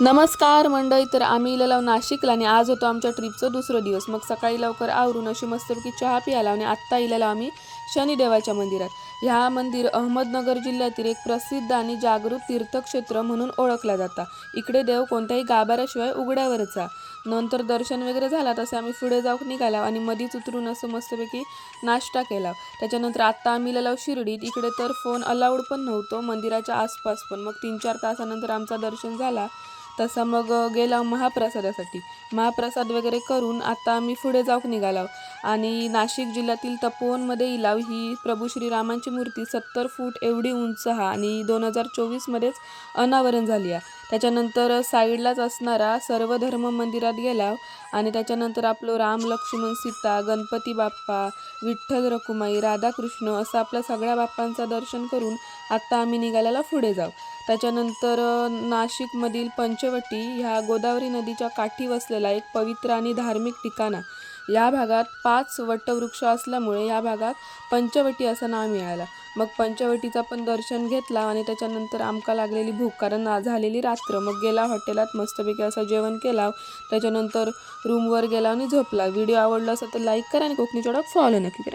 नमस्कार मंडळी. तर आम्ही इलेलो नाशिकला आणि आज होतो आमच्या ट्रिपचं दुसरं दिवस. मग सकाळी लवकर आवरून अशी मस्तपैकी चहा प्यायला आणि आत्ता इलेलो आम्ही शनिदेवाच्या मंदिरात. ह्या मंदिर अहमदनगर जिल्ह्यातील एक प्रसिद्ध आणि जागृत तीर्थक्षेत्र म्हणून ओळखला जाता. इकडे देव कोणत्याही गाभाऱ्याशिवाय उघड्यावरच आहे. नंतर दर्शन वगैरे झाला तसे आम्ही पुढे जाऊन निघाला आणि मधीच उतरून असं मस्तपैकी नाश्ता केला. त्याच्यानंतर आत्ता आम्ही इलेलो शिर्डीत. इकडे तर फोन अलाउड पण नव्हतं मंदिराच्या आसपास पण. मग 3-4 तासानंतर आमचं दर्शन झाला. तसा मग गेला महाप्रसादासाठी. महाप्रसाद वगैरे करून आता आम्ही पुढे जाऊन निघालो आणि नाशिक जिल्ह्यातील तपोवनमध्ये इलाव ही प्रभू श्रीरामांची मूर्ती 70 फूट एवढी उंच हा आणि 2024मध्येच अनावरण झाली आहे. त्याच्यानंतर साईडलाच असणारा सर्वधर्म मंदिरात गेला आणि त्याच्यानंतर आपलं राम लक्ष्मण सीता गणपती बाप्पा विठ्ठल रखुमाई राधाकृष्ण असं आपल्या सगळ्या बाप्पांचं दर्शन करून आत्ता आम्ही निघाल्याला पुढे जाऊ. त्याच्यानंतर नाशिकमधील पंचवटी ह्या गोदावरी नदीच्या काठी वसलेला एक पवित्र आणि धार्मिक ठिकाण. या भागात 5 वटवृक्ष असल्यामुळे या भागात पंचवटी असं नाव मिळालं. मग पंचवटीचा पण दर्शन घेतला आणि त्याच्यानंतर आमका लागलेली भूक कारण झालेली रात्र. मग गेला हॉटेलात मस्तपैकी असं जेवण केला. त्याच्यानंतर रूमवर गेला आणि झोपला. व्हिडिओ आवडला असेल तर लाईक करा आणि कोकणी चोडक फॉलो नक्की करा.